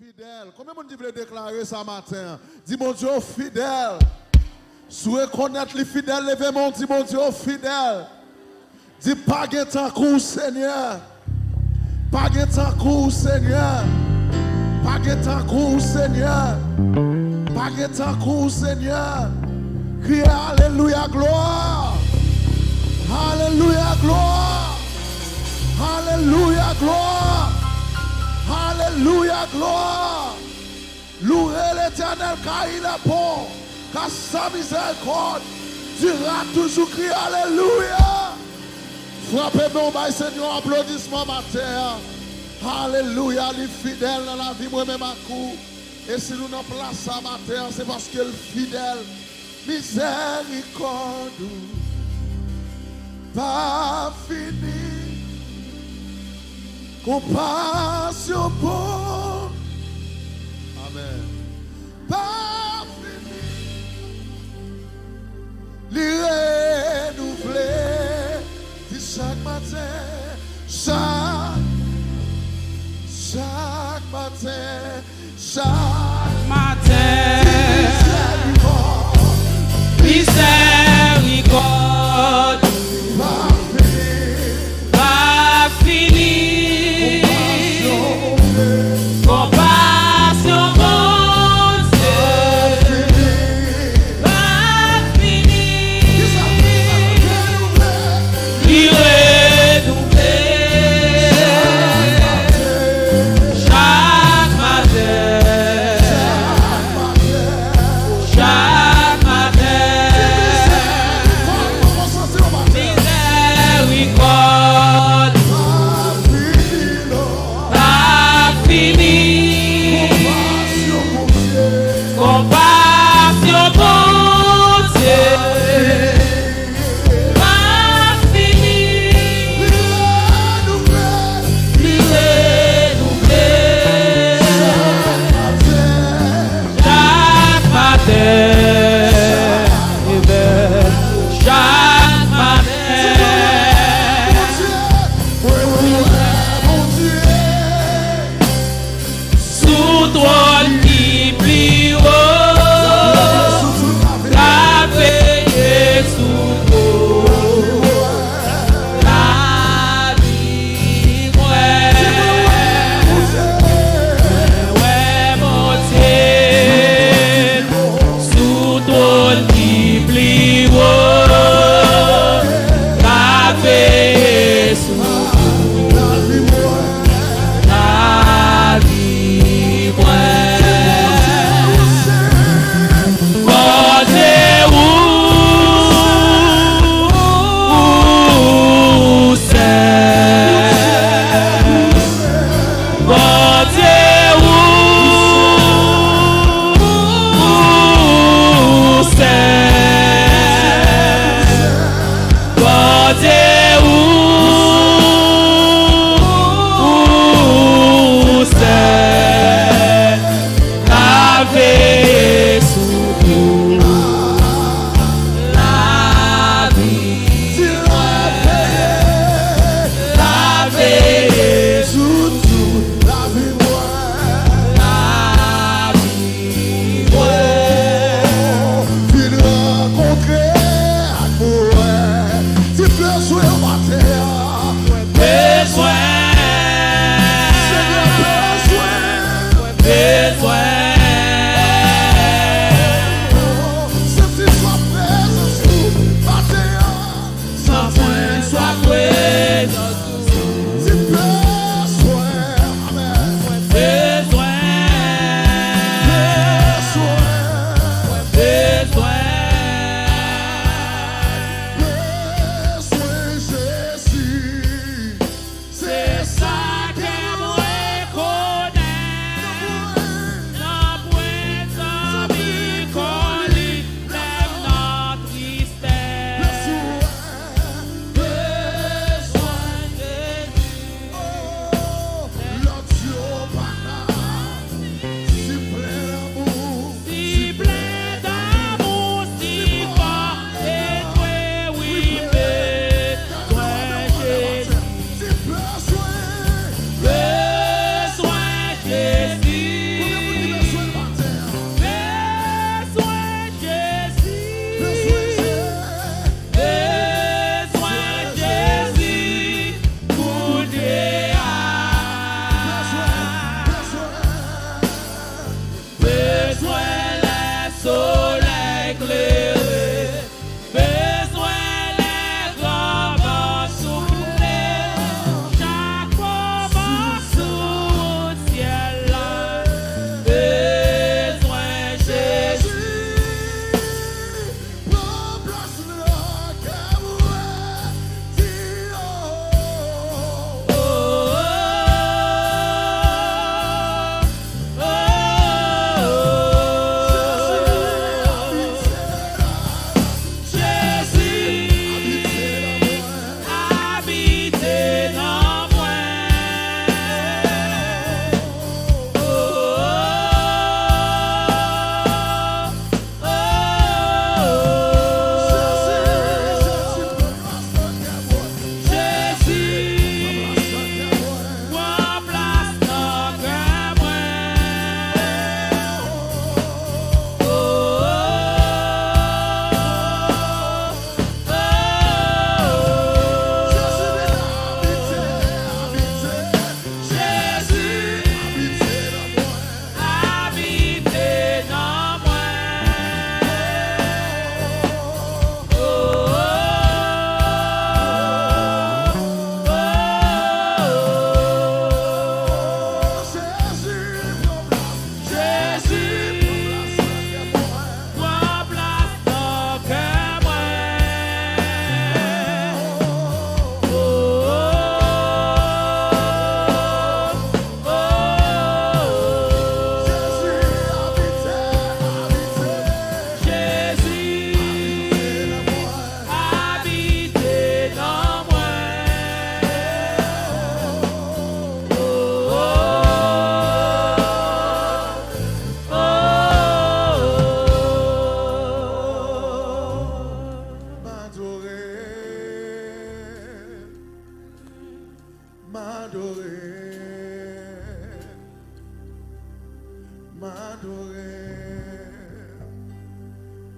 fidèle. Combien de monde veut déclarer ça matin? Dis mon Dieu fidèle. Si vous reconnaissez les fidèles, levez-moi, dis mon Dieu fidèle. Dis pas de temps Seigneur. Pas de temps Seigneur. Pas de temps Seigneur. Pas de temps Seigneur. Crie Alléluia gloire. Alléluia gloire. Alléluia gloire. Alléluia gloire. Louez l'Éternel car il est bon. Car sa miséricorde dira toujours. Crie Alléluia. Frappez-moi, Seigneur, applaudissement matin. Alléluia, les fidèles dans la vie, moi-même à coup. Et si nous n'en place à matin, c'est parce que le fidèle, miséricorde, pas fini. Compassion pour. Amen. Pas fini. Les renouveler. Chaque matin, chaque matin, chaque matin, miséricorde, pas fini, compassion mon Dieu, pas fini, il renouvelle.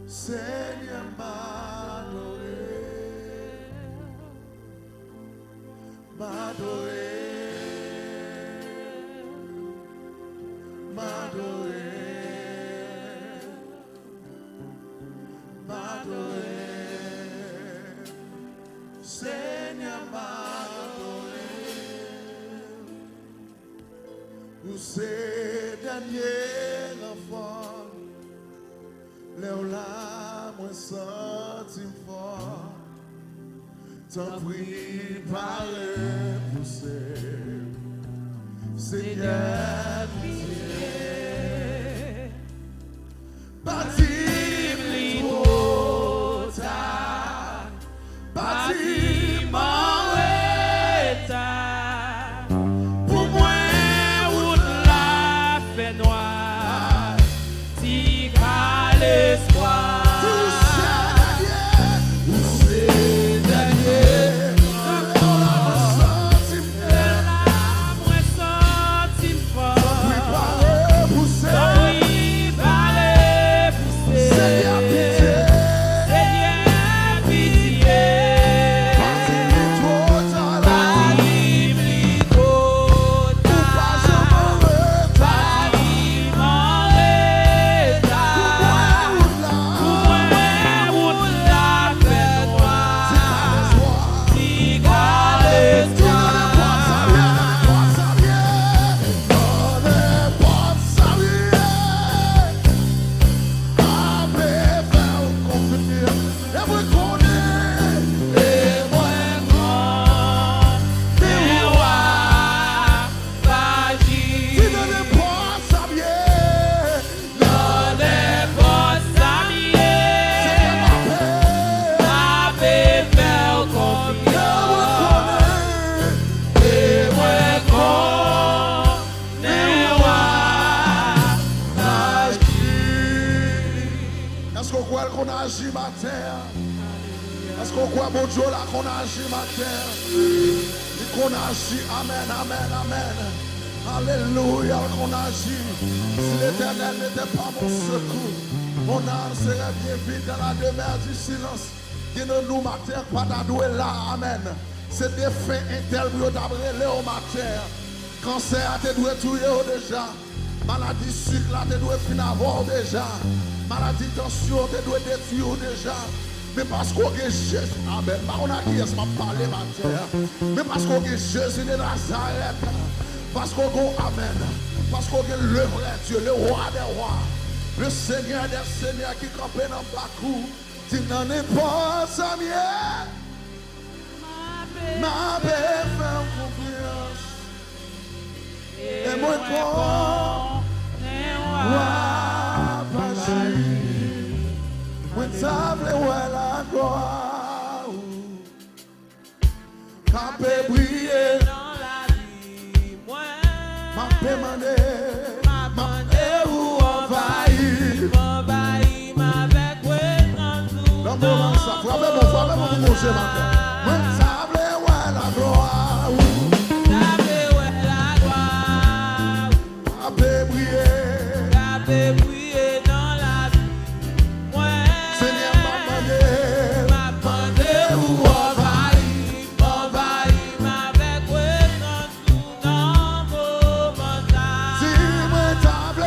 Seigneur, Seigneur, vous c'est dernier enfant, là moi senti fort, t'en prie par pousser, Seigneur, pitié, bâtis trop tard, bâtis retard. Pour moi, route la fait noire. Si qu'à l'espoir. Qu'on agit matin. Est-ce qu'on croit bon Dieu là qu'on agit matin? Et qu'on agit, amen, amen, amen. Alléluia, qu'on agit. Si l'Éternel n'était pas mon secours, mon âme serait bien vide dans la demeure du silence. Qui ne nous matin pas d'adouer là, amen. C'est des faits interviews d'abrélé au matin. Cancer a été doué tout déjà. Maladie sucre là, te doit finir avoir déjà. Maladie tension, te doit détruire déjà. Mais parce qu'on est Jésus, amen. On a qui est-ce m'a parlé ma terre. Mais parce qu'on est Jésus de Nazareth. Parce qu'on est amen. Parce qu'on est le vrai Dieu, le roi des rois. Le Seigneur des seigneurs qui campait dans le parcours. Tu n'en es pas sa mienne. Ma paix fait confiance. Et moi quand when table la gloire, capé briller Dans la vie, moi, m'a demandé où envahir. m'envahir avec ouais, Dans moment ça, frappez mon manger matin. When table la gloire, capé briller. Briller dans la vie, moi, Seigneur m'a demandé où envahir avec ouais, dans vos montagnes. si moi table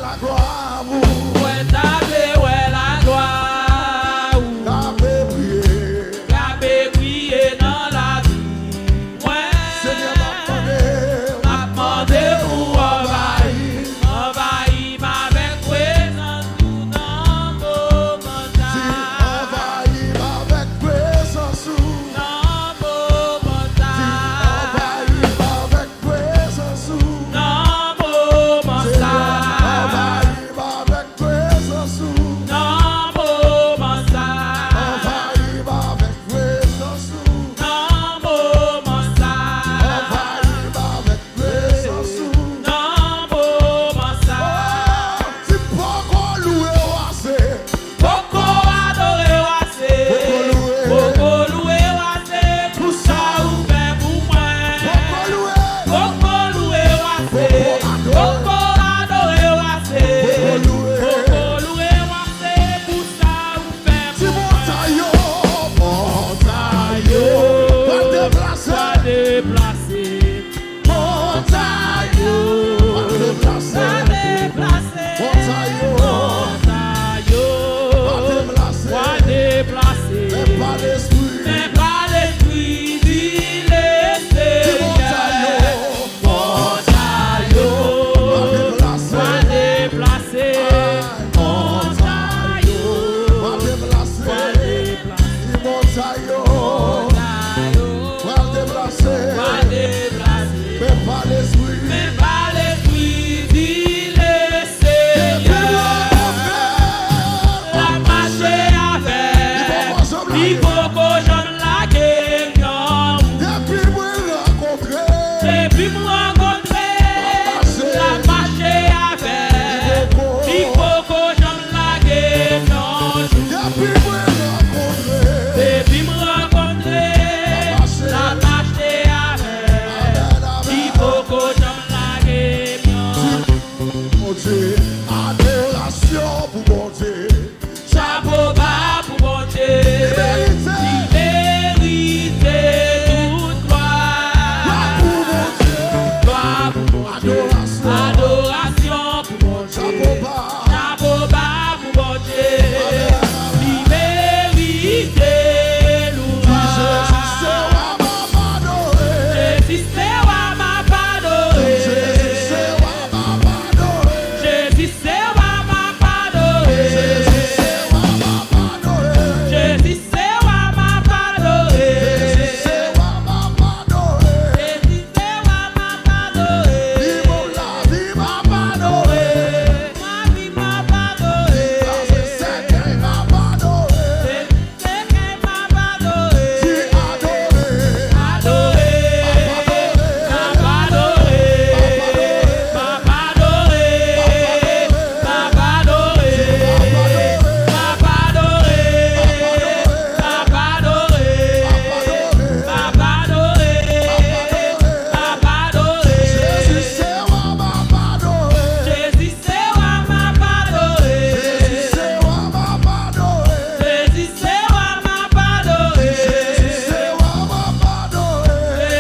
la gloire, Ouais, t'avais ouais la gloire, capé briller. Pi poko jom lage myon. Depuis moi rencontré. Depuis me rencontrer, la marché avec. Pi poko jom lage myon. Depuis moi rencontré. Depuis me rencontrer, la marché avec. Pi poko jom lage myon. Mon Dieu, adoration pour mon Dieu. Chapeau bas pour bon Dieu. Vérité toute gloire. Gloire pour mon Dieu. Adoration pour mon Dieu. Chapeau bas pour mon Dieu. Vérité louange. Jésus c'est wa ma padoré. Jésus c'est wa ma padoré. Jésus c'est wa ma padoré. Jésus c'est wa ma padoré. Ma vie m'a padoré. C'est qu'elle m'a padoré. Adoré. M'a padoré. M'a padoré. M'a padoré. M'a padoré. M'a padoré. M'a padoré. M'a padoré. Jésus c'est wa ma padoré. Jésus c'est wa ma padoré. Jésus c'est wa ma padoré. Jésus c'est wa ma padoré.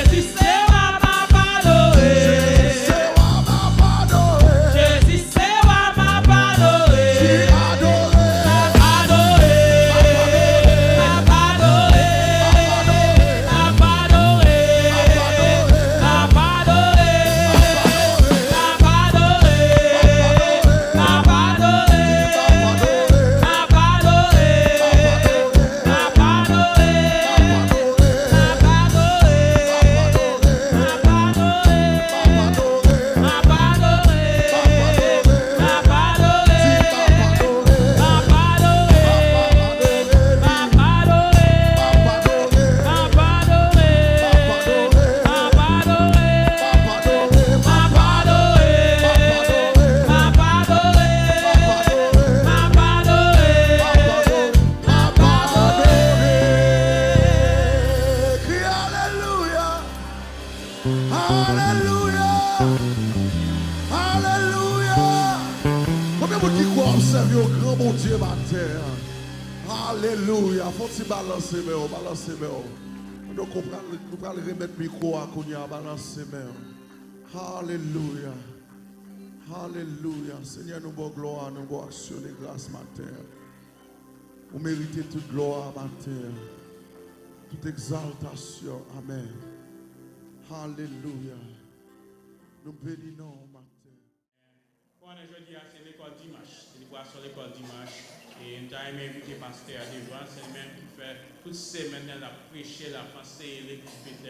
Jésus c'est wa ma padoré. Jésus c'est wa ma padoré. Jésus c'est wa ma padoré. Jésus c'est wa ma padoré. Combien de monde qui croit observer au grand bon Dieu matin? Alléluia. Faut-il balancer, mais balancer, mais donc, nous allons remettre le micro à Kounia, balancer, mais Alléluia. Alléluia. Seigneur, nous avons gloire, nous avons action de grâce matin. Vous méritez toute gloire matin, toute exaltation. Amen. Alléluia. Nous bénissons matin. Aujourd'hui, c'est l'école dimanche. C'est l'école dimanche. Et nous avons invité le pasteur à devant. C'est lui-même qui fait toute semaine la prêcher, la pensée et l'équipe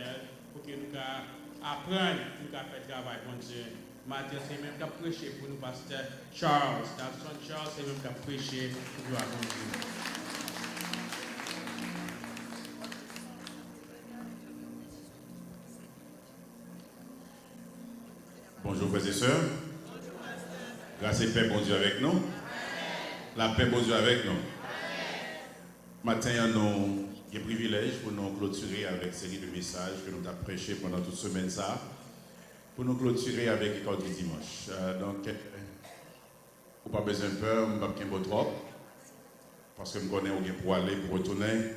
pour que nous apprenions, nous faire le travail pour Dieu. Matin, c'est lui-même qui a prêché pour nous, pasteur Charles. Dalson Charles, c'est lui-même qui a prêché pour nous pour Dieu. Bonjour frères et sœurs. Grâce et paix, bon Dieu avec nous. La paix, bon Dieu avec nous. Matin, nous avons le privilège pour nous clôturer avec une série de messages que nous avons prêchés pendant toute semaine. Pour nous clôturer avec l'école du dimanche. Donc, vous n'avez pas besoin de peur, vous n'avez pas trop. Parce que je connais où pour aller, pour retourner.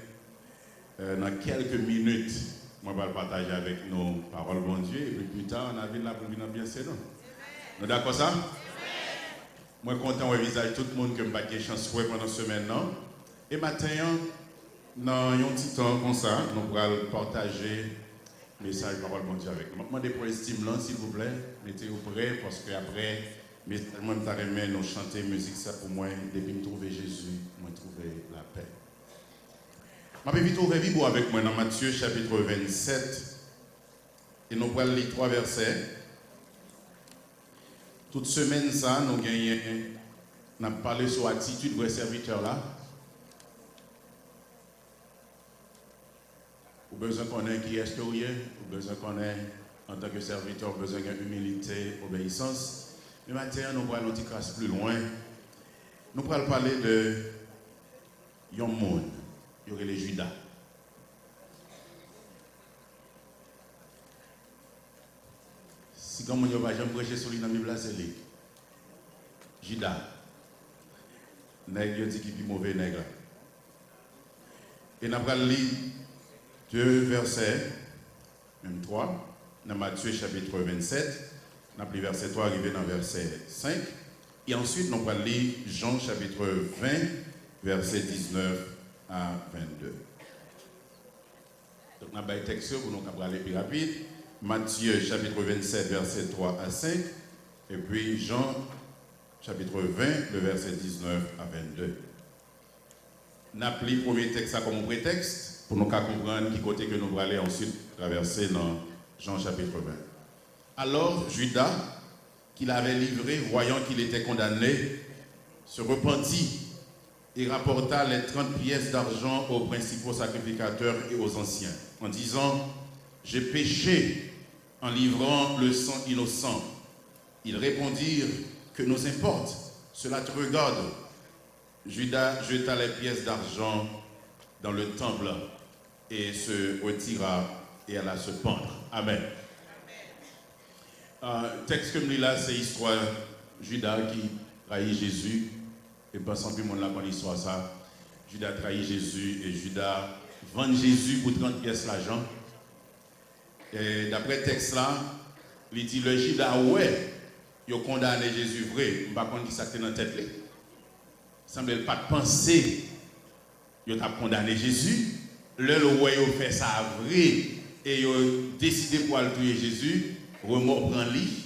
Dans quelques minutes, moi, je vais partager avec nos paroles, bon Dieu. Et puis plus tard, on a vu là pour venir bien c'est nous. Nous sommes d'accord ça? Moi, je suis content de visage tout le monde que je n'ai pas chance de pendant la semaine. Et maintenant, dans un petit temps comme ça, nous allons partager le message de parole bon Dieu avec nous. Je demande pour estimulant, s'il vous plaît. Mettez-vous prêts parce qu'après, moi, je vais nous chanter musique ça pour moi. Depuis que je trouve Jésus, je trouve la paix. Je vais vite ouvrir Bible avec moi dans Matthieu chapitre 27. Et nous allons lire 3 versets. Toute semaine, ça, nous avons parlé sur l'attitude de serviteur là. Ou besoin qu'on ait qui est-ce que vous êtes, ou besoin qu'on ait en tant que serviteur, besoin d'humilité, obéissance. Le matin, nous allons nous crasse plus loin. Nous allons parler de Yon Moun, il y aurait les Judas. Si comme on va jamais prêcher sur lui dans la Bible, c'est lui. Judas. Nègre dit qui est mauvais nègre. Et nous allons lire 2 versets, même 3, dans Matthieu chapitre 27, nous allons lire verset 3 arrivé dans verset 5, et ensuite nous allons lire Jean chapitre 20, verset 19 à 22. Donc nous avons un texte pour nous aller plus rapide. Matthieu chapitre 27, verset 3 à 5, et puis Jean chapitre 20, le verset 19 à 22. Nous avons pris le premier texte comme prétexte pour nous comprendre qui côté que nous allons aller ensuite traverser dans Jean chapitre 20. Alors Judas, qui l'avait livré, voyant qu'il était condamné, se repentit et rapporta les 30 pièces d'argent aux principaux sacrificateurs et aux anciens, en disant: j'ai péché en livrant le sang innocent. Ils répondirent: que nous importe, cela te regarde. Judas jeta les pièces d'argent dans le temple et se retira et alla se pendre. Amen. Texte que je lis là, c'est l'histoire Judas qui trahit Jésus. Et pas sans plus monde là connaît l'histoire ça. Judas trahit Jésus et Judas vend Jésus pour 30 pièces d'argent. Et d'après le texte là, il dit le Judas ouais, il a condamné Jésus vrai, je ne sais pas qui ça dans la tête. Il ne semble pas penser qu'il a condamné Jésus. Le ouais, il a fait ça vrai et il a décidé pour aller tuer Jésus. Remords prend lui,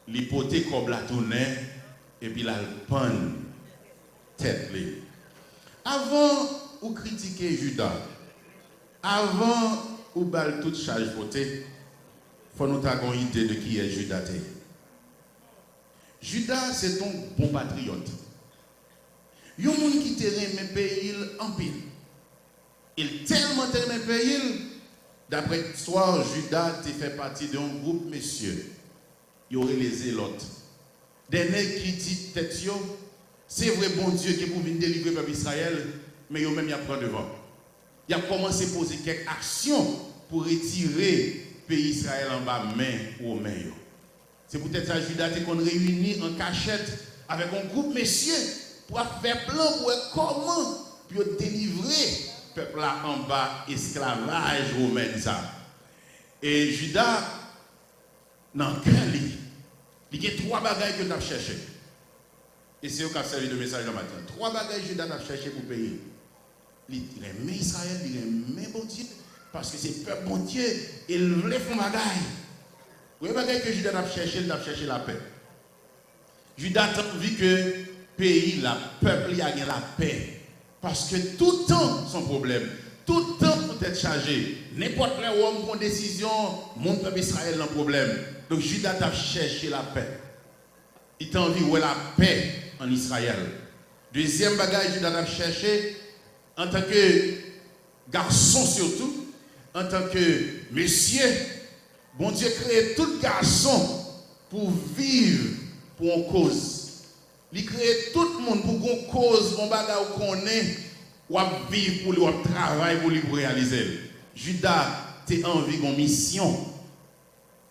l'hypothèque comme la tournée et puis la panne tête. Avant ou critiquer Judas, avant ou bal toute charge votée, il faut nous avoir une idée de qui est Judas. Judas, c'est un bon patriote. Il y a un monde qui aime pays en pile. Il tellement aime pays. D'après l'histoire, Judas fait partie d'un groupe, messieurs. Il y aurait les zélotes. Des nègres qui disent tête, c'est vrai, bon Dieu, qui pour venir délivrer le peuple Israël, mais il même y a pris devant. Il a commencé à poser quelques actions pour retirer le pays Israël en bas, main ou main. C'est peut-être ça, Judas, qu'on réunit en cachette avec un groupe, messieurs, pour faire plan pour comment pour délivrer le peuple là en bas, esclavage romain. Et Judas, dans le cœur, il y a 3 bagages que tu as cherché. Et c'est eux qui ont servi de message le matin. 3 bagages que Judas a cherché pour payer. Il aime Israël, il aime bon Dieu, parce que c'est le peuple bon Dieu, il voulait faire bagaille. Vous voyez que Judas a cherché la paix. Judas a envie que le pays, le peuple, ait la paix. Parce que tout le temps, son problème, tout le temps peut être chargé. N'importe quel homme prend une décision, mon peuple Israël a un problème. Donc Judas a cherché la paix. Il a envie de la paix en Israël. Deuxième bagage, Judas a cherché, en tant que garçon surtout, en tant que monsieur, bon Dieu crée tout garçon pour vivre pour une cause. Il crée tout le monde pour une cause, pour bagage qu'on est, ou vivre pour lui, ou travailler pour lui pour réaliser. Judas a envie d'une mission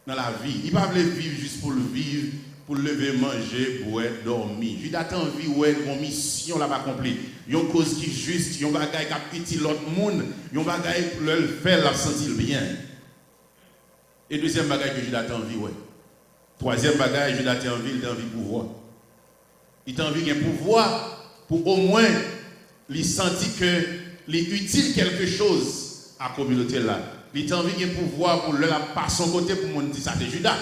dans la vie. Il ne veut pas vivre juste pour le vivre, pour lever, manger, boire, dormir. Judas a envie d'une mission là accomplie. Il y a une cause qui est juste, il y a un bagage qui a utile l'autre monde, il y a un bagage pour le faire, la sentir bien. Et deuxième bagage que Judas a envie, ouais. Troisième bagage, Judas a envie de pouvoir. Il a envie d'un pouvoir pour au moins lui sentir que il utile quelque chose à la communauté là. Il a envie d'un pouvoir pour le passer son côté pour mon dire ça c'est Judas.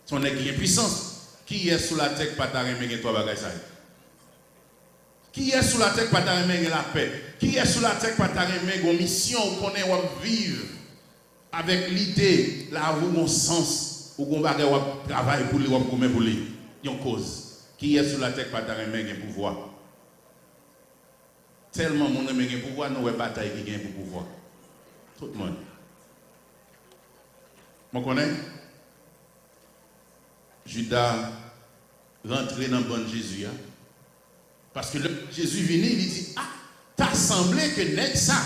Son est qui est puissance. Qui est sous la tête pas t'arrêter trois bagages ça. Qui est sous la tête pas t'arrêter la paix. Qui est sous la tête pas t'arrêter une mission qu'on est vivre avec l'idée là où mon sens ou qu'on va travailler pour lui ou pour lui. Il y a une cause. Qui est sous la tête pas t'arrêter un pouvoir. Tellement mon aime un pouvoir, nous avons bataille qui gagne pour pouvoir. Tout le monde. Je connais. Judas rentré dans le bon Jésus. Parce que Jésus venu, il dit, ah, t'as semblé que net ça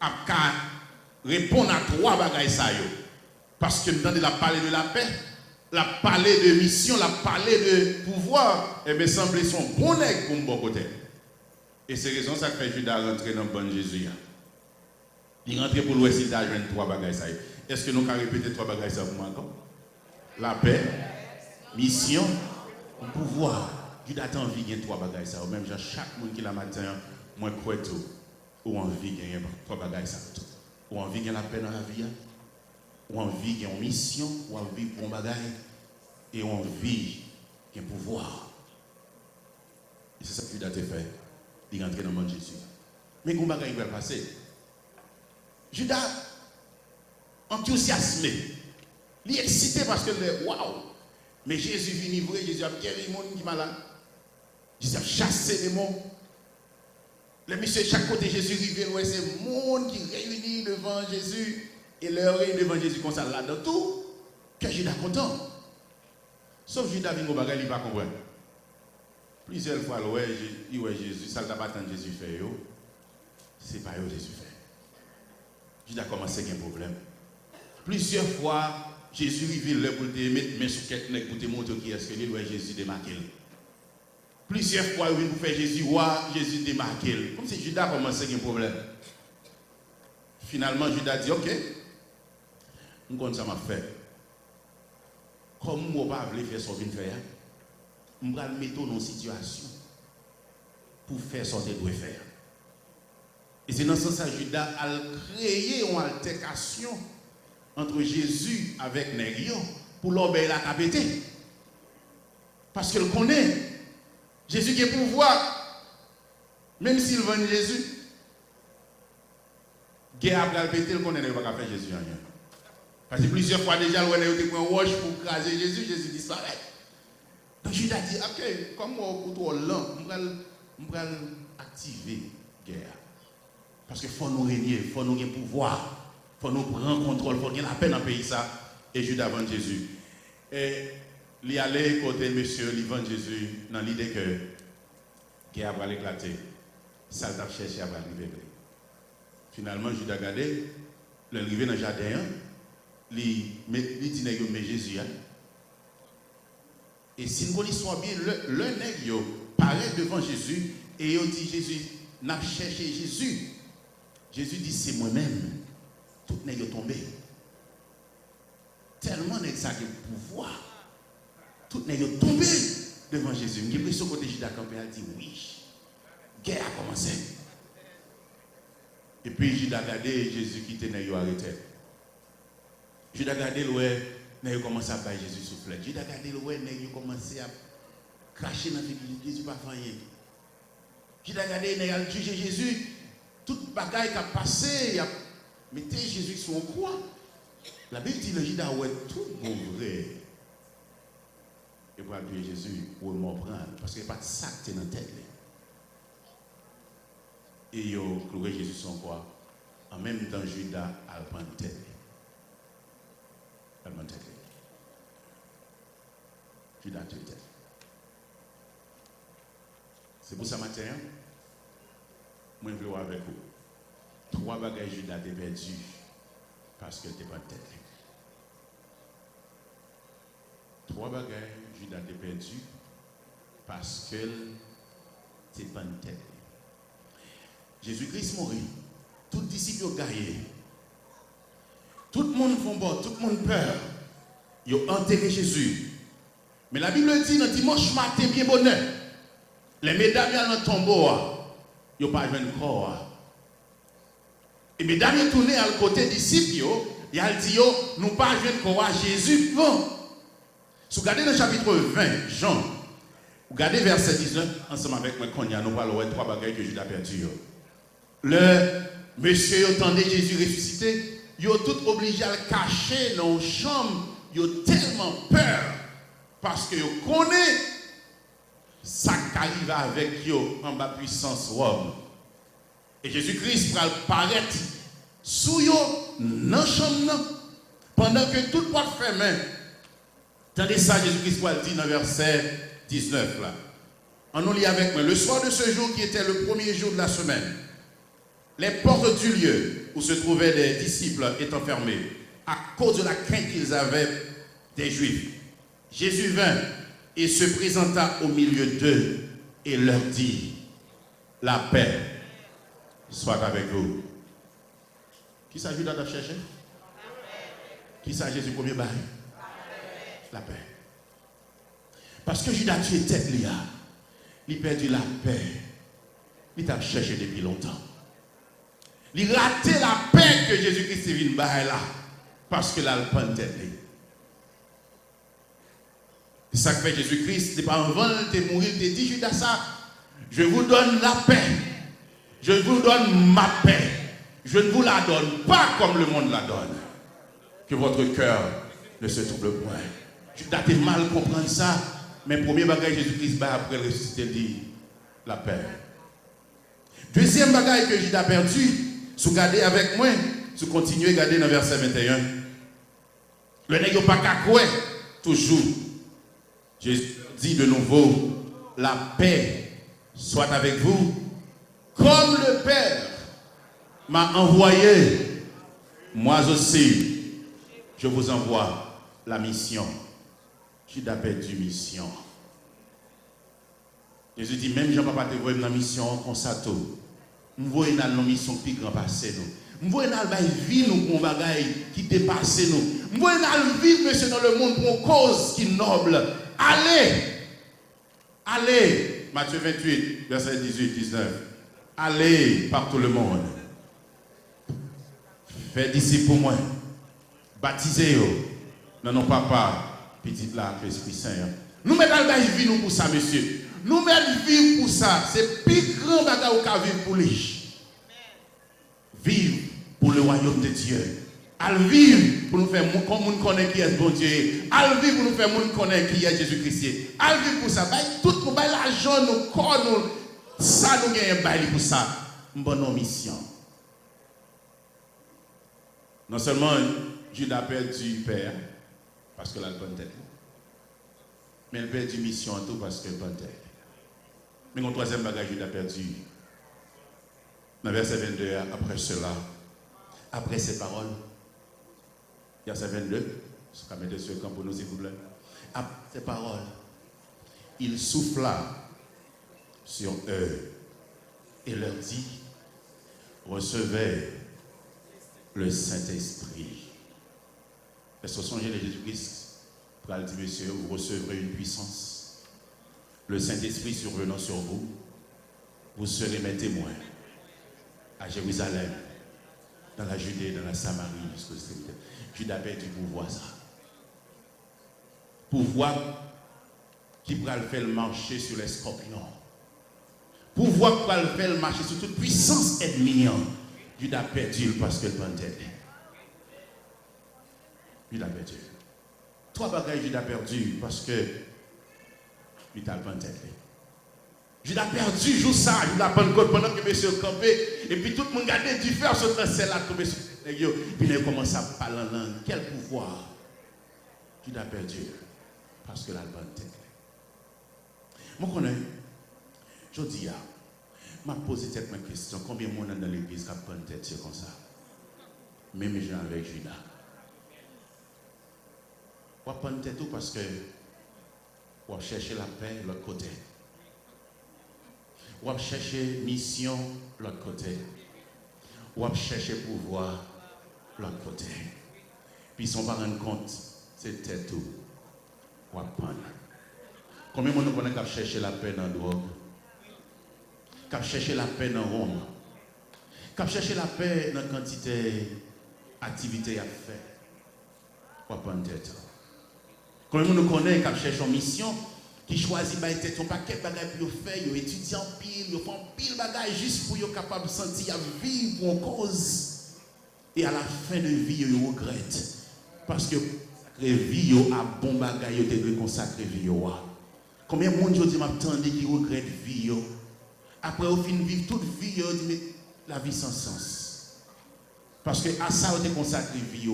a répondre à trois bagailles ça yo. Parce que nous avons parlé de la paix, la parlé de mission, la parlé de pouvoir, et bien semble son bon nègre pour mon côté. Et c'est raison ça que fait Judas rentrer dans le bon Jésus. Il rentre pour l'ouest, il a joué trois bagailles ça. Est-ce que nous avons répété trois bagailles ça pour moi encore? La paix, mission, pouvoir. Judas a envie de gagner trois bagailles ça. Même chaque monde qui la matin, moi crois tout, ou envie de gagner trois bagailles ça. Ou envie de gagner la paix dans la vie, ou envie de gagner une mission, ou envie de gagner un bagaille, et ou envie de gagner un pouvoir. Et c'est ça que Judas a fait. Il est rentré dans le monde de Jésus. Mais comment bagaille va passer? Judas enthousiasmé. Il est excité parce que waouh! Mais Jésus vient vrai, Jésus a guéri les gens qui sont malades. Jésus a chassé les démons. Le monsieur, chaque côté Jésus rive, c'est le monde qui réunit devant Jésus et leur réunit devant Jésus comme ça là-dedans tout. Que Judas est content. Sauf Judas vient au bagage, il ne va pas comprendre. Plusieurs fois, il voit Jésus, ça ne va pas attendre Jésus fait. Ce n'est pas Jésus fait. Judas commence à avoir un problème. Plusieurs fois, Jésus arrive là pour te mettre main sur quelqu'un pour te montrer qui est-ce que lui, Jésus démarqué. Plusieurs fois, il vient pour faire Jésus, Jésus démarqué. Comme si Judas commence à avoir un problème. Finalement, Judas dit, ok, je compte ça m'a fait. Comme je ne vais pas faire ce que je faire, je vais me mettre dans une situation pour faire ce que je dois faire. Et c'est dans ce sens que Judas a créé une altercation entre Jésus avec Négio pour l'obéir la capété. Parce qu'il connaît Jésus qui est pouvoir, même s'il vend Jésus, guerre a pété, il connaît pas faire Jésus rien. Parce que plusieurs fois déjà, il a été pris un roche pour craser Jésus, Jésus disparaît. Donc Judas dit, ok, comme moi, pour toi, là, je vais activer la guerre. Parce qu'il faut nous régner, il faut nous avoir pouvoir. Il faut nous prendre contrôle, il faut gagner la paix dans le pays. Ça. Et Judas vend Jésus. Et il allait côté monsieur, il vend Jésus dans l'idée que la guerre va éclater. Ça va chercher à arriver. Finalement, Judas a regardé, il est arrivé dans le jardin, il dit mais Jésus. Et si nous connaissons bien, le nègre paraît devant Jésus et il dit Jésus, n'a cherché Jésus. Jésus dit c'est moi-même. Tout n'est pas tombé. Tellement n'est ça que pouvoir. Tout n'est pas tombé devant Jésus. J'ai pris ce côté Judas campé, il dit oui. Guerre a commencé. Et puis Judas a regardé Jésus qui était arrêté. Judas a regardé l'oué, il a commencé à bailler Jésus souffler. Judas a regardé l'oué, il a commencé à cracher dans la vie de Jésus, pas rien. Judas a regardé, il a jugé Jésus. Toute bagaille qui a passé, il a mettez Jésus sur une croix. La Bible dit le Judas ouais tout bon vrai. Et pour appuyer Jésus, pour le prendre. Parce qu'il n'y a pas de sac dans la tête. Et il a cloué Jésus sur une croix. En même temps, Judas a pris la tête. Il a pris la tête. Judas a tué la tête. C'est pour ça matin, moi je veux voir avec vous. Trois bagages Judas a perdu parce qu'elle n'était pas de tête. Trois bagages Judas a perdu parce qu'elle n'était pas de tête. Jésus-Christ mourit. Tous les disciples ont gagné. Tout le monde font bon, tout le monde peur. Ils ont enterré Jésus. Mais la Bible dit dans dimanche matin, bien bonheur. Les mesdames dans le tombeau, ils n'ont pas vu un corps. Et mesdames sont tournées à côté des disciples, et elles disent, nous n'avons pas vu un corps Jésus. Bon. Si vous regardez dans le chapitre 20, Jean, vous regardez verset 19, ensemble avec moi, nous parlons de trois bagages que Judas a perdu. Le monsieur entendait Jésus ressuscité, ils ont tout obligé à le cacher dans une chambre, ils ont tellement peur, parce qu'ils connaissent ça qui arrive avec eux en bas puissance Rome. Et Jésus-Christ va paraître Sous yo, dans chambre, pendant que toute porte fermée, tandis ça, Jésus-Christ dit dans verset 19 là. On nous lit avec moi. Le soir de ce jour qui était le premier jour de la semaine, les portes du lieu où se trouvaient les disciples étant fermées à cause de la crainte qu'ils avaient des Juifs. Jésus vint et se présenta au milieu d'eux et leur dit, la paix soit avec vous. Qui ça Judas a cherché? Qui ça Jésus premier bail? La paix. Parce que Judas tu es tête là. Il a perdu la paix. Il t'a cherché depuis longtemps. Il a raté la paix que Jésus-Christ est venu là. Parce que là, il pas de tête. C'est ça que fait Jésus-Christ. C'est pas avant de mourir, il dit Judas ça. Je vous donne la paix. Je vous donne ma paix. Je ne vous la donne pas comme le monde la donne. Que votre cœur ne se trouble point. Judas a mal comprendre ça. Mais premier bagage Jésus-Christ après le ressuscité dit la paix. Deuxième bagage que Judas a perdu, si vous regardez avec moi, si vous continuez à regarder dans verset 21. Le nègre pas qu'à quoi toujours. Jésus dit de nouveau, la paix soit avec vous, comme le Père m'a envoyé, moi aussi, je vous envoie la mission. Judas a perdu mission. Jésus dit, même Jean-Papa te voit dans la mission comme ça tout. Nous voyons dans la mission qui grand passé nous. Nous voyons dans la vie nous pour un bagage qui dépasse nous. Nous voyons dans la vie monsieur dans le monde pour une cause qui est noble. Allez, Matthieu 28, verset 18, 19. Allez par tout le monde. Faites disciples pour moi. Baptisez-vous. Non, papa. Petite là, l'Esprit Saint. Nous mettons la vie nous pour ça, monsieur. Nous mettons vivre pour ça. C'est plus grand bagage qu'à vivre pour lui. Vivre pour le royaume de Dieu. Al vivre pour nous faire comme nous connaissons qui est bon Dieu. Al vivre pour nous faire nous connaissons qui est Jésus-Christ. Al vivre pour ça. Tout nous bail l'argent, nous corps, nous ça nous gagne bail pour ça. Une bonne mission. Non seulement Judas a perdu père. Parce que là, le bonne tête. Mais elle perd du mission en tout parce que le bonne tête. Mais mon troisième bagage, il a perdu. Dans verset 22, après cela, après ces paroles, verset 22, ce qu'on met sur le camp pour nous, s'il vous plaît. Après ces paroles, il souffla sur eux et leur dit, recevez le Saint-Esprit. Est-ce que vous songez de Jésus-Christ pour dire, monsieur, vous recevrez une puissance. Le Saint-Esprit survenant sur vous, vous serez mes témoins à Jérusalem, dans la Judée, dans la Samarie, jusqu'au extrémité. Judas a perdu pouvoir ça. Pouvoir qui pourra le faire marcher sur les scorpions. Pouvoir qui pourra le faire marcher sur toute puissance ennemie. Judas a perdu parce que le bon tête. Judas a perdu. Trois bagages Judas a perdu parce que il a le bon tête. Judas a perdu jour ça, Judas a Pentecôte pendant que monsieur campé et puis tout le monde regardait du fer sur le ciel là tomber sur les yeux. Puis il commence à parler en langue. Quel pouvoir Judas a perdu parce que la bonne tête. Moi connais. Je dis m'a posé cette question, combien de monde dans l'église qui a bonne tête comme ça? Même gens avec Judas. On va prendre tête tout parce que on va chercher la paix de l'autre côté. On va chercher mission de l'autre côté. On va chercher pouvoir de l'autre côté. Puis si on va rendre compte, c'est tête tout. On va prendre. Combien de monde qui a cherché la paix dans la drogue? Qui a cherché la paix dans Rome? Qui a cherché la paix dans la quantité d'activités à faire? On va prendre tête. Combien de monde connaît qui a cherché une mission? Qui choisit bah tête son paquet de bagages pour faire, ils étudient en pile, ils font pile bagages juste pour être capable de sentir vivre pour une cause. Et à la fin de vie, ils regrettent. Parce que la vie a bon bagage, ils devraient consacrer vie. Combien de monde dit m'attendait qui regrette vie? Après au fin de vivre toute vie, ils disent la vie sans sens. Parce que à ça, on est consacré vie.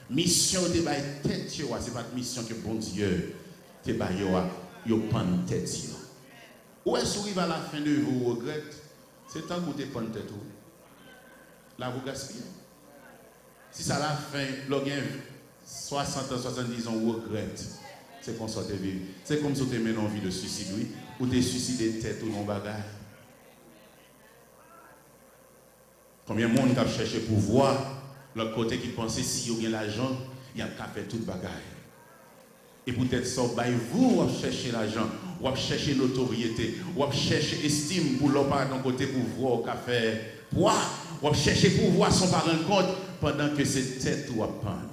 Mission de bail tête, c'est pas une mission que bon Dieu te bail yo pan tête. Où est-ce que vous arrivez à la fin de vous regrette? C'est tant que vous pan tête. Là, vous gaspillez. Si ça à la fin, le gain 60 ans, 70 ans, vous regrette. C'est qu'on sorte vivre. C'est comme si vous avez une envie de suicide, oui. Ou de suicider tête ou non bagage. Combien de monde qui cherché pouvoir, l'autre côté qui pensait si vous avez l'argent, il y a qu'à faire toute bagaille. Et peut-être ça, vous cherchez l'argent, vous cherchez notoriété, vous cherchez estime pour l'autre d'un côté pouvoir qu'à faire poids, vous cherchez pouvoir sans pas rendre compte pendant que c'est tête ou à prendre.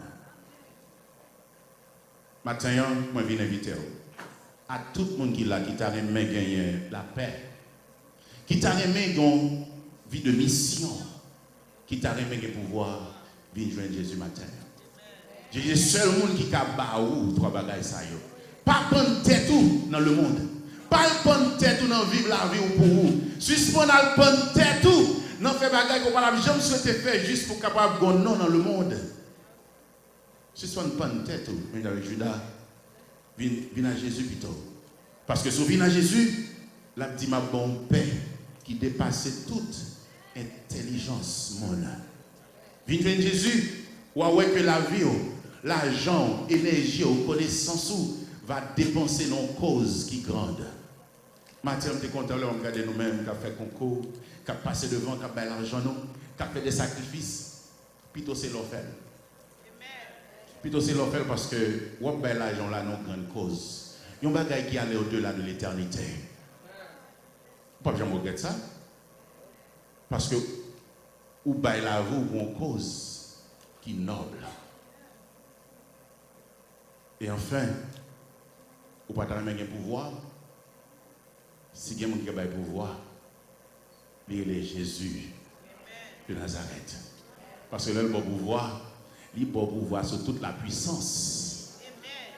Maintenant, je viens inviter à tout le monde qui là, qui t'a aimé gagner la paix, qui t'a aimé gagner vie de mission, qui t'a aimé gagner pouvoir venir joindre Jésus matin. Je dis, le seul monde qui a baou trois bagages ça yo. Pas prendre tête tout dans le monde. Pas prendre tête tout dans vivre la vie pour vous. Suspendre à prendre tête tout. Non fait bagages qu'on va jamais souhaiter faire juste pour capable gon non dans le monde. Suspendre prendre tête tout. Mais avec Judas, viens à Jésus plutôt. Parce que si vous venez à Jésus, la dit ma bonne paix qui dépasse toute intelligence mon. Viens à Jésus, ou ouais que la vie, l'argent, l'énergie, la connaissance va dépenser dans une cause qui est grande. Matin, on est content de regarder nous-mêmes, qui a fait concours, qui a passé devant, qui a fait l'argent, qui a fait des sacrifices. Plutôt c'est l'offert. Plutôt c'est l'offert parce que on a fait l'argent là, non grande cause. Il y a un bagage qui allait au-delà de l'éternité. Pas jamais regretter ça. Parce que ou bail la vous pour une cause qui est noble. Et enfin, ou pas dans le pouvoir, si il y a un qui a pouvoir, il est Jésus de Nazareth. Parce que là, le bon pouvoir, il a pouvoir sur toute la puissance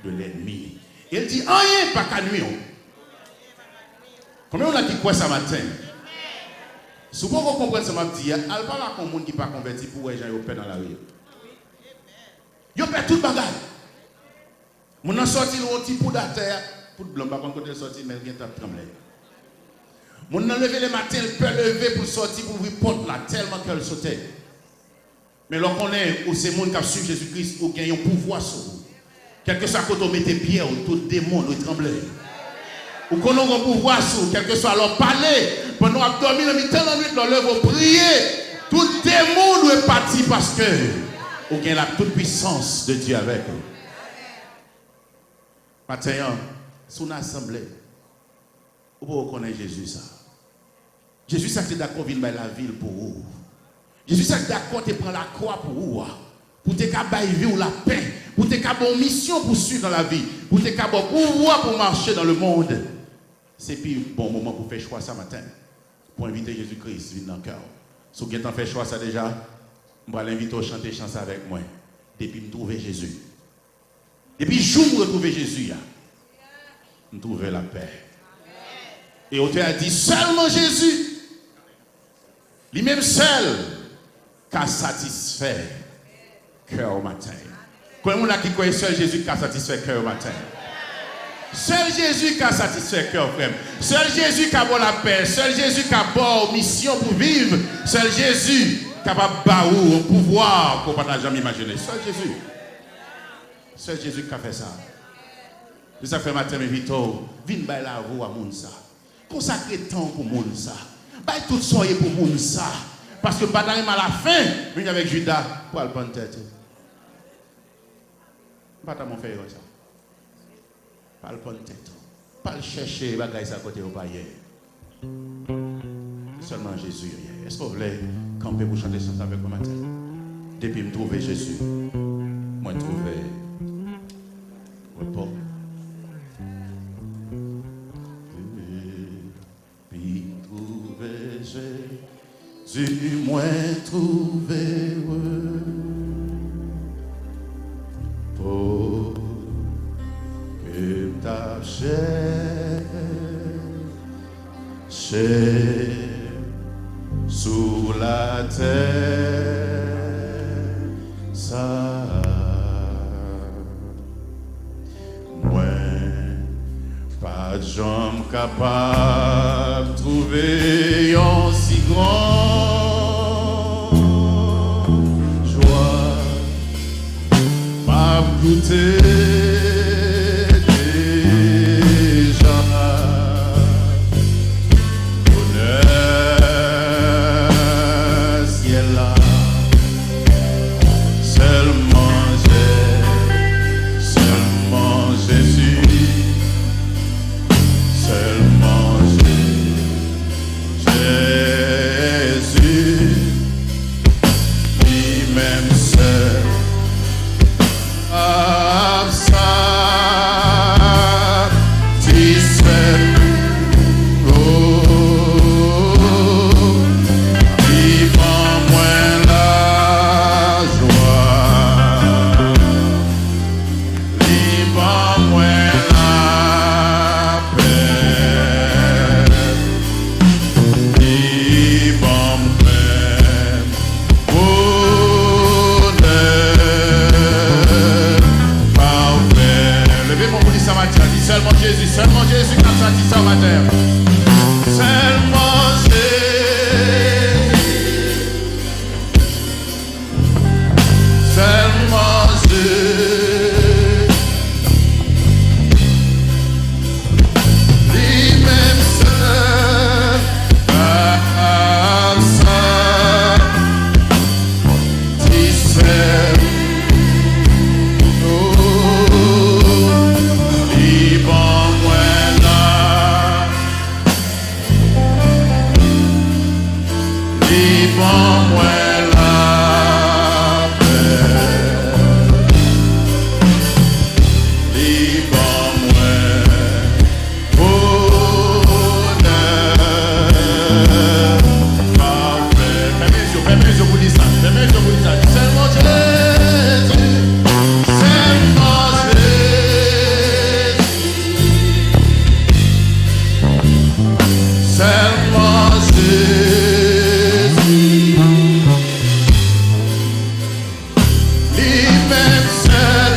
de l'ennemi. Il dit, rien pas qu'à nuire. Combien on a dit quoi ce matin? Souvent, vous comprenez ce que je dis, il n'y a pas de monde qui n'est pas converti pour les gens qui dans la rue. Ils ont tout le bagage. Mon a sorti le petit pot de terre, pour de blanc, pas quand sorti, mais il y a un tremblé. Mon a levé le matin, il peut lever pour sortir, pour ouvrir porte là, tellement qu'elle sautait. Mais lorsqu'on est, où c'est le monde qui a suivi Jésus-Christ, où il y a un pouvoir sur vous. Quel que soit quand on mette pied, tout démon, il tremblait. Ou qu'on a un pouvoir sur, quel que soit leur palais, pendant qu'on a dormi dans la nuit, dans l'œuvre, prier, tout démon doit partir parce que vous avez la toute puissance de Dieu avec vous. Maintenant, si on assemblée, vous reconnaissez Jésus ça. Jésus ça qui est d'accord de venir la ville pour vous. Jésus ça qui est d'accord de prendre la croix pour vous. Pour te vivre la paix, pour te une mission pour suivre dans la vie, pour te pouvoir pour marcher dans le monde. C'est puis bon moment pour faire choix ça matin. Pour inviter Jésus-Christ venir dans le cœur. Si vous avez fait choix ça déjà, je vais l'inviter à chanter chanson avec moi. Depuis me trouver Jésus. Depuis jour où retrouver Jésus, me trouver la paix. Et auteur a dit seulement Jésus, lui-même seul, qui a satisfait cœur au matin. Comment on a qui connaît seul Jésus qui a satisfait cœur au matin? Seul Jésus qui a satisfait cœur, frère. Seul Jésus qui a bon la paix. Seul Jésus qui a bonne mission pour vivre. Seul Jésus qui a baou un pouvoir qu'on ne peut jamais imaginer. Seul Jésus. Seul Jésus qui a fait ça. C'est ça que fait matin, mes vito. Viens bailler la vous à moun ça. Consacrez temps pour moun ça. Baille tout soyez pour moun ça. Parce que pendant à la fin, viens avec Judas pour le prendre tête. Pas ta mon frère ça. Pas le prendre tête. Pas le chercher, bagaille à côté au païen. Seulement Jésus. Est-ce que vous voulez camper pour chanter ça avec moi matin? Depuis me trouver Jésus, moi trouver repos. Depuis trouver Jésus, moi trouver pour que ta chair sous la terre j'en capable de trouver un si grand joie, m'a goûté déjà. Bonheur, ciel là, seulement Jésus, seulement Jésus, lui-même seul, satisfait. Oh, vivant moins la joie, vivant moins la paix, vivant moins bonheur parfait. Levez mon pouce ce matin, dis seulement Jésus qui a satisfait ma terre. Seulement Jésus, seulement Jésus, lui-même seul, satisfait. Oh, vivant moins là, vivant moins la paix, vivant moins bonheur parfait. Fais mes yeux pour dire ça, fais mes yeux pour dire ça. Seulement Jésus, seulement Jésus, seulement Jésus, lui-même seul,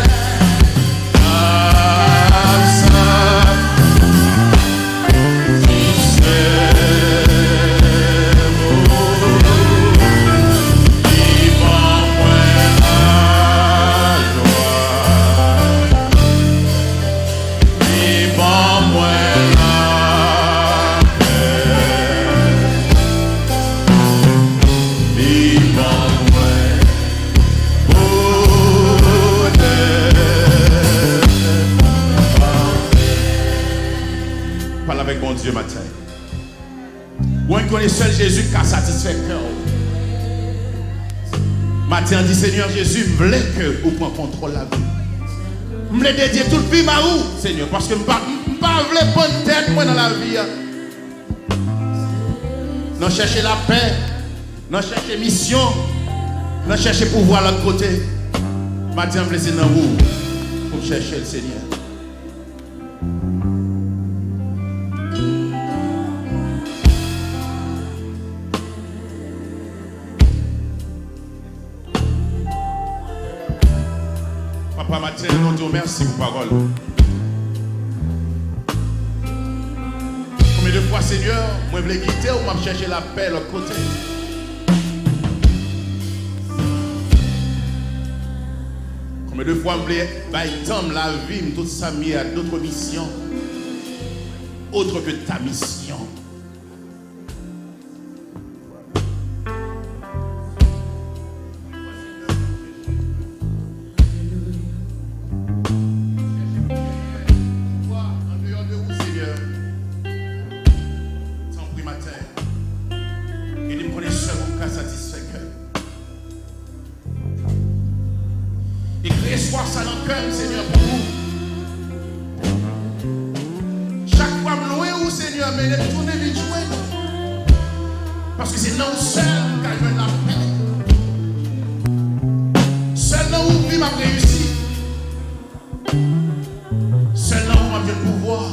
vivant moins la joie, vivant moins la paix, vivant moins bonheur parfait. Parle avec mon Dieu matin. Ou on connaît seul Jésus qui a satisfait le cœur. Matin dit Seigneur Jésus, je voulais que vous preniez contrôle de la vie. Je voulais dédier toute vie à vous, Seigneur, parce que je ne voulais pas prendre tête moi dans la vie. Non chercher la paix, non chercher mission, non chercher pouvoir de l'autre côté. Matin, je laisse dans vous pour chercher le Seigneur. Papa matin, nous te remercions pour parole. Combien de fois, Seigneur, moi je voulais quitter ou m'a chercher la paix de l'autre côté. Combien de fois je voulais bailler la vie, tout ça mis à d'autres missions, autre que ta mission. Espoir ça dans le cœur, Seigneur, pour vous. Chaque fois que loin où, Seigneur, mais de tourner vite jouer. Parce que c'est non seul qu'à jouer la paix. Seul non où vie m'a réussi. Seul non où m'a bien le pouvoir.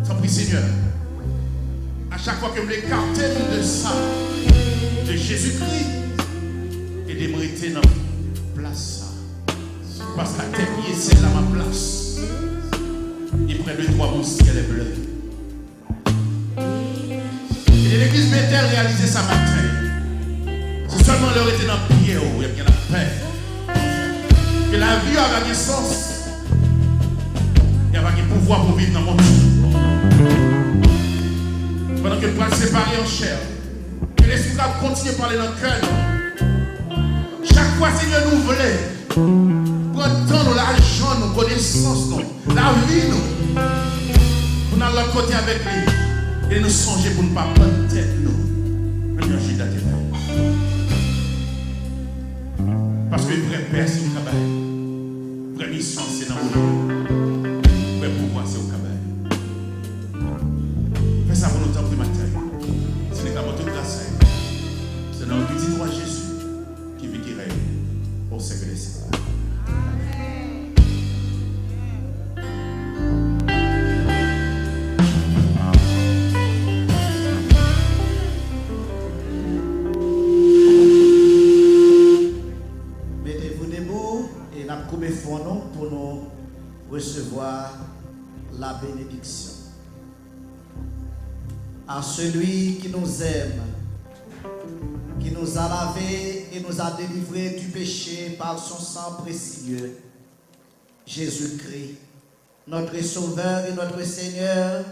Tant pis, Seigneur. À chaque fois que je m'écarte de ça, de Jésus-Christ, et de m'arrêter dans la place. Parce qu'à tes pieds, c'est là ma place. Et près de toi, mon ciel est bleu. Et l'église Bethel réalisé ça matin. Si seulement l'heure était dans le pied, il y a bien la paix. Que la vie a gagné sens. Il y a gagné pouvoir pour vivre dans mon monde. Pendant que le poil séparé en chair. Que l'esprit continue à parler dans le cœur. Chaque fois, Seigneur, nous voulons prendre temps, nous, l'argent, nos connaissances, nous, la vie, nous. Pour nous l'autre côté avec lui. Et nous songer pour ne pas prendre tête, nous. Même Jésus a été parce que le vrai père, c'est au travail. La vraie mission, c'est dans le monde. Le vrai pouvoir, c'est au travail. Fais ça pour nous temps matin. Ce n'est qu'à votre grâce. C'est dans le petit roi Jésus qui vit qui règne au siècle des siècles. Pour nous recevoir la bénédiction. À celui qui nous aime, qui nous a lavés et nous a délivrés du péché par son sang précieux, Jésus-Christ, notre Sauveur et notre Seigneur,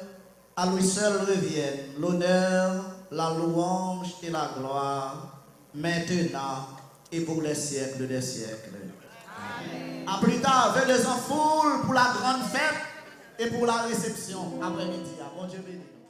à lui seul reviennent l'honneur, la louange et la gloire, maintenant et pour les siècles des siècles. A plus tard, venez en foule pour la grande fête et pour la réception après-midi. Bon Dieu béni.